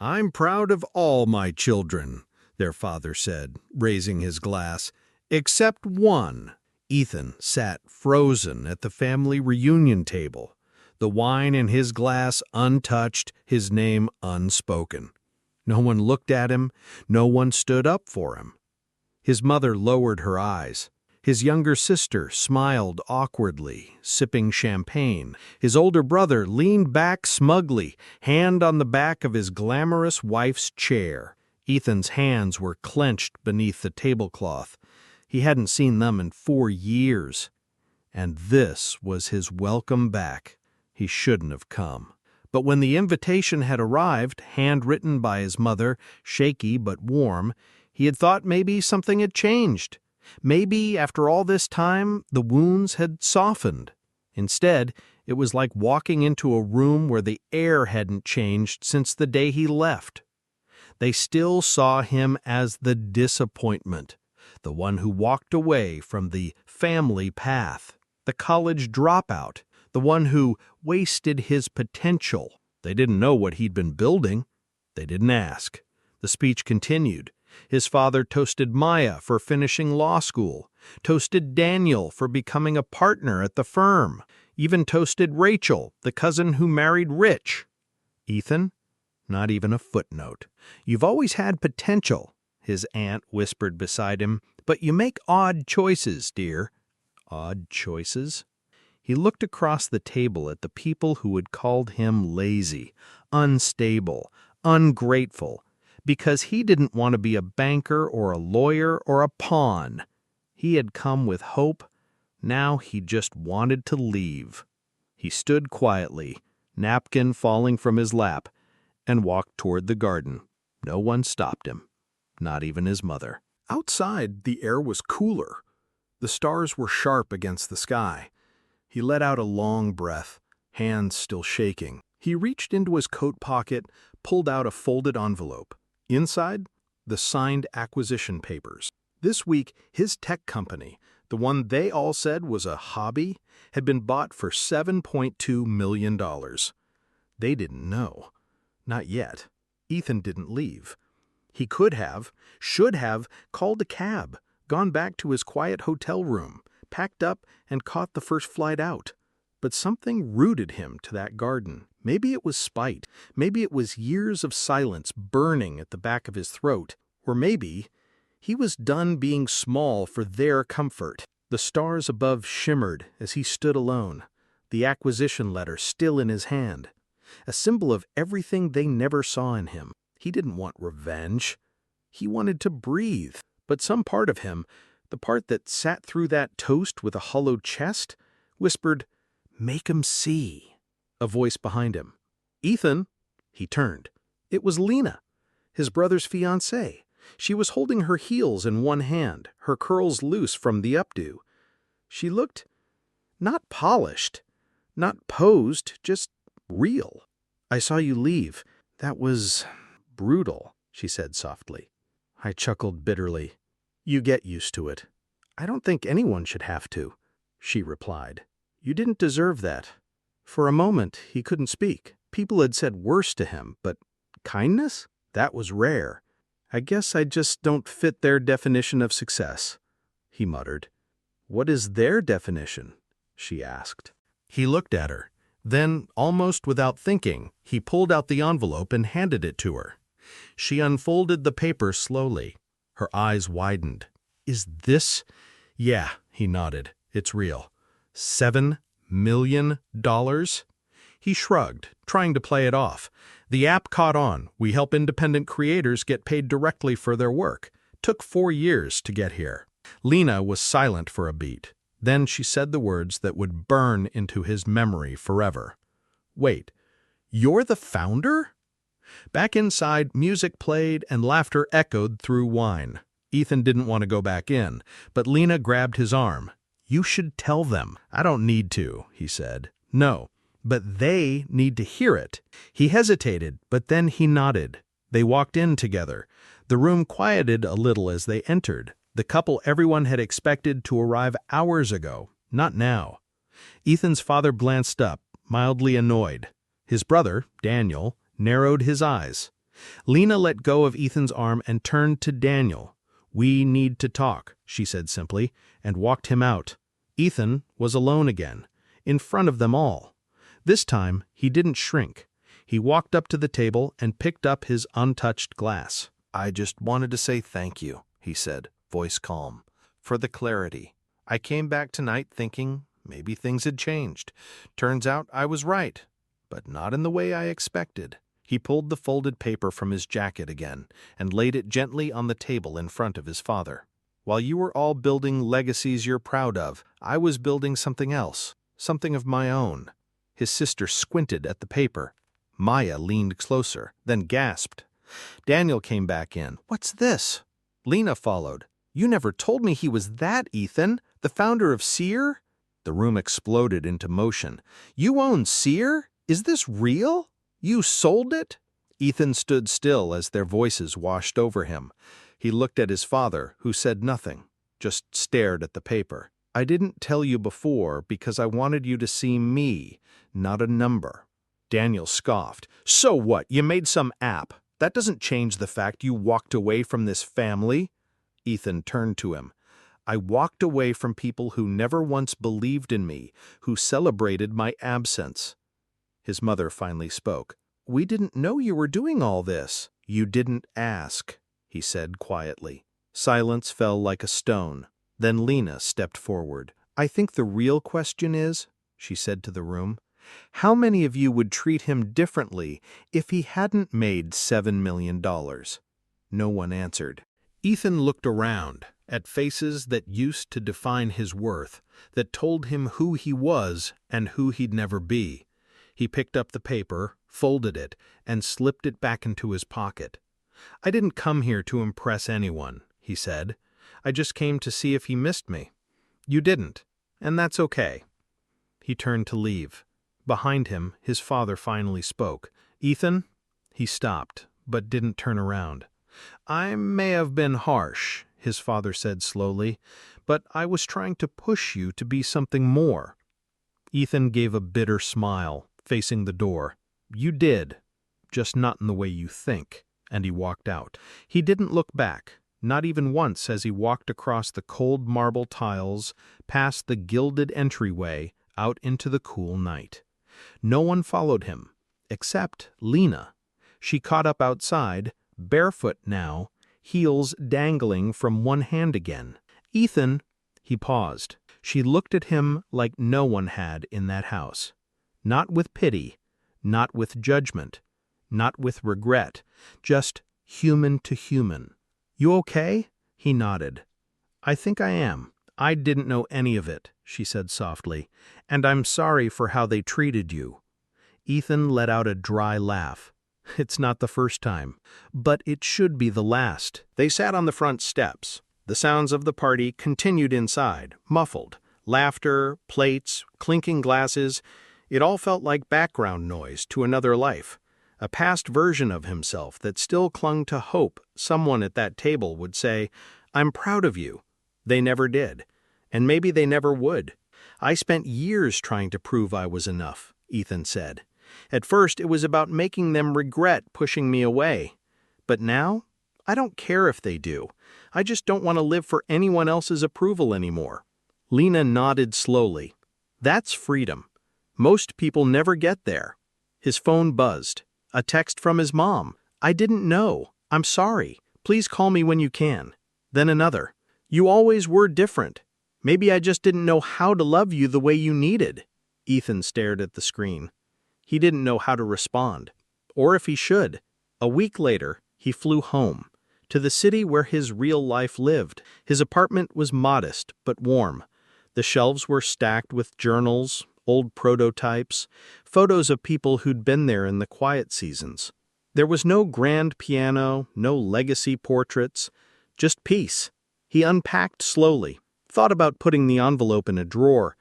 "I'm proud of all my children," their father said, raising his glass, "except one." Ethan sat frozen at the family reunion table, the wine in his glass untouched, his name unspoken. No one looked at him, no one stood up for him. His mother lowered her eyes. His younger sister smiled awkwardly, sipping champagne. His older brother leaned back smugly, hand on the back of his glamorous wife's chair. Ethan's hands were clenched beneath the tablecloth. He hadn't seen them in 4 years. And this was his welcome back. He shouldn't have come. But when the invitation had arrived, handwritten by his mother, shaky but warm, he had thought maybe something had changed. Maybe, after all this time, the wounds had softened. Instead, it was like walking into a room where the air hadn't changed since the day he left. They still saw him as the disappointment, the one who walked away from the family path, the college dropout, the one who wasted his potential. They didn't know what he'd been building. They didn't ask. The speech continued. His father toasted Maya for finishing law school, toasted Daniel for becoming a partner at the firm, even toasted Rachel, the cousin who married Rich. Ethan? Not even a footnote. "You've always had potential," his aunt whispered beside him, "but you make odd choices, dear." Odd choices? He looked across the table at the people who had called him lazy, unstable, ungrateful, because he didn't want to be a banker or a lawyer or a pawn. He had come with hope. Now he just wanted to leave. He stood quietly, napkin falling from his lap, and walked toward the garden. No one stopped him, not even his mother. Outside, the air was cooler. The stars were sharp against the sky. He let out a long breath, hands still shaking. He reached into his coat pocket, pulled out a folded envelope. Inside, the signed acquisition papers. This week, his tech company, the one they all said was a hobby, had been bought for $7.2 million. They didn't know. Not yet. Ethan didn't leave. He could have, should have, called a cab, gone back to his quiet hotel room, packed up, and caught the first flight out. But something rooted him to that garden. Maybe it was spite. Maybe it was years of silence burning at the back of his throat. Or maybe he was done being small for their comfort. The stars above shimmered as he stood alone, the acquisition letter still in his hand, a symbol of everything they never saw in him. He didn't want revenge. He wanted to breathe. But some part of him, the part that sat through that toast with a hollow chest, whispered, "Make 'em see." A voice behind him. "Ethan!" He turned. It was Lena, his brother's fiancée. She was holding her heels in one hand, her curls loose from the updo. She looked not polished, not posed, just real. "I saw you leave. That was brutal," she said softly. I chuckled bitterly. "You get used to it." "I don't think anyone should have to," she replied. "You didn't deserve that." For a moment, he couldn't speak. People had said worse to him, but kindness? That was rare. "I guess I just don't fit their definition of success," he muttered. "What is their definition?" she asked. He looked at her. Then, almost without thinking, he pulled out the envelope and handed it to her. She unfolded the paper slowly. Her eyes widened. "Is this—" "Yeah," he nodded. "It's real. $7 million? He shrugged, trying to play it off. "The app caught on. We help independent creators get paid directly for their work. Took 4 years to get here." Lena was silent for a beat. Then she said the words that would burn into his memory forever. "Wait, you're the founder?" Back inside, music played and laughter echoed through wine. Ethan didn't want to go back in, but Lena grabbed his arm. "You should tell them." "I don't need to," he said. "No, but they need to hear it." He hesitated, but then he nodded. They walked in together. The room quieted a little as they entered. The couple everyone had expected to arrive hours ago, not now. Ethan's father glanced up, mildly annoyed. His brother, Daniel, narrowed his eyes. Lena let go of Ethan's arm and turned to Daniel. "We need to talk," she said simply, and walked him out. Ethan was alone again, in front of them all. This time, he didn't shrink. He walked up to the table and picked up his untouched glass. "I just wanted to say thank you," he said, voice calm, "for the clarity. I came back tonight thinking maybe things had changed. Turns out I was right, but not in the way I expected." He pulled the folded paper from his jacket again and laid it gently on the table in front of his father. "While you were all building legacies you're proud of, I was building something else, something of my own." His sister squinted at the paper. Maya leaned closer, then gasped. Daniel came back in. "What's this?" Lena followed. "You never told me he was that, Ethan, the founder of Sear?" The room exploded into motion. "You own Sear? Is this real? You sold it?" Ethan stood still as their voices washed over him. He looked at his father, who said nothing, just stared at the paper. "I didn't tell you before because I wanted you to see me, not a number." Daniel scoffed. "So what? You made some app. That doesn't change the fact you walked away from this family." Ethan turned to him. "I walked away from people who never once believed in me, who celebrated my absence." His mother finally spoke. "We didn't know you were doing all this." "You didn't ask," he said quietly. Silence fell like a stone. Then Lena stepped forward. "I think the real question is," she said to the room, "how many of you would treat him differently if he hadn't made $7 million? No one answered. Ethan looked around at faces that used to define his worth, that told him who he was and who he'd never be. He picked up the paper, folded it, and slipped it back into his pocket. "I didn't come here to impress anyone," he said. "I just came to see if he missed me. You didn't, and that's okay." He turned to leave. Behind him, his father finally spoke. "Ethan?" He stopped, but didn't turn around. "I may have been harsh," his father said slowly, "but I was trying to push you to be something more." Ethan gave a bitter smile, facing the door. "You did, just not in the way you think," and he walked out. He didn't look back, not even once as he walked across the cold marble tiles, past the gilded entryway, out into the cool night. No one followed him, except Lena. She caught up outside, barefoot now, heels dangling from one hand again. "Ethan," he paused. She looked at him like no one had in that house. Not with pity, not with judgment, not with regret, just human to human. "You okay?" He nodded. "I think I am. I didn't know any of it," she said softly, "and I'm sorry for how they treated you." Ethan let out a dry laugh. "It's not the first time, but it should be the last." They sat on the front steps. The sounds of the party continued inside, muffled. Laughter, plates, clinking glasses. It all felt like background noise to another life, a past version of himself that still clung to hope someone at that table would say, "I'm proud of you." They never did, and maybe they never would. "I spent years trying to prove I was enough," Ethan said. "At first it was about making them regret pushing me away. But now, I don't care if they do. I just don't want to live for anyone else's approval anymore." Lena nodded slowly. "That's freedom. Most people never get there." His phone buzzed. A text from his mom. "I didn't know. I'm sorry. Please call me when you can." Then another. "You always were different. Maybe I just didn't know how to love you the way you needed." Ethan stared at the screen. He didn't know how to respond, or if he should. A week later, he flew home, to the city where his real life lived. His apartment was modest but warm. The shelves were stacked with journals, old prototypes, photos of people who'd been there in the quiet seasons. There was no grand piano, no legacy portraits, just peace. He unpacked slowly, thought about putting the envelope in a drawer,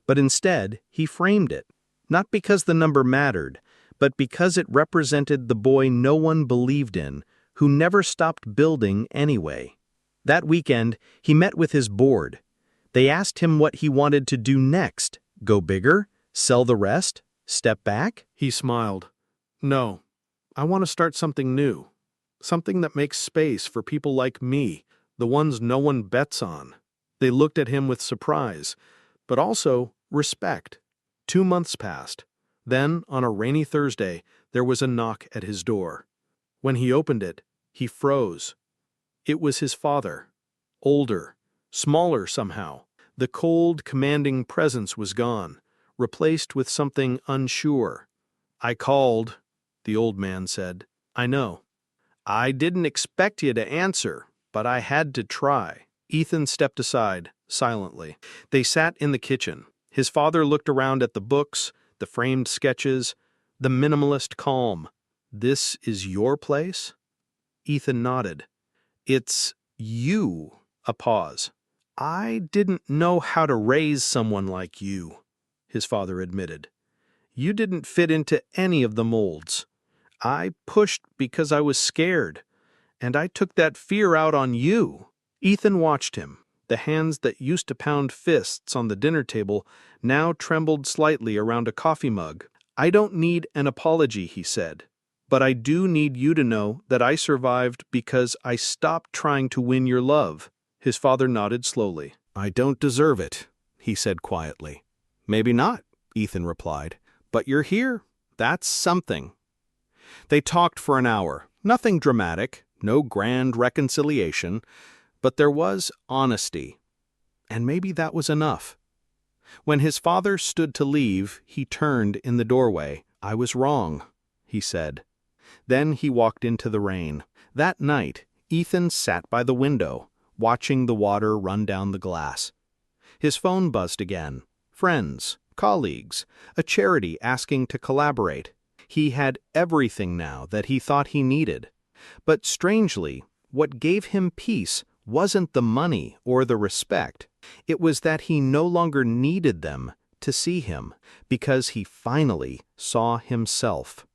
but instead he framed it, not because the number mattered, but because it represented the boy no one believed in, who never stopped building anyway. That weekend, he met with his board. They asked him what he wanted to do next. Go bigger? Sell the rest? Step back? He smiled. "No, I want to start something new. Something that makes space for people like me, the ones no one bets on. They looked at him with surprise, but also respect. 2 months passed. Then, on a rainy Thursday, there was a knock at his door. When he opened it, he froze. It was his father. Older, smaller somehow. The cold, commanding presence was gone, replaced with something unsure. "I called," the old man said. "I know. I didn't expect you to answer, but I had to try." Ethan stepped aside, silently. They sat in the kitchen. His father looked around at the books, the framed sketches, the minimalist calm. "This is your place?" Ethan nodded. "It's you." A pause. "I didn't know how to raise someone like you," his father admitted. "You didn't fit into any of the molds. I pushed because I was scared, and I took that fear out on you." Ethan watched him. The hands that used to pound fists on the dinner table now trembled slightly around a coffee mug. "I don't need an apology," he said. "But I do need you to know that I survived because I stopped trying to win your love." His father nodded slowly. "I don't deserve it," he said quietly. "Maybe not," Ethan replied. "But you're here. That's something." They talked for an hour. Nothing dramatic, no grand reconciliation, but there was honesty. And maybe that was enough. When his father stood to leave, he turned in the doorway. "I was wrong," he said. Then he walked into the rain. That night, Ethan sat by the window, watching the water run down the glass. His phone buzzed again. Friends, colleagues, a charity asking to collaborate. He had everything now that he thought he needed. But strangely, what gave him peace wasn't the money or the respect. It was that he no longer needed them to see him, because he finally saw himself.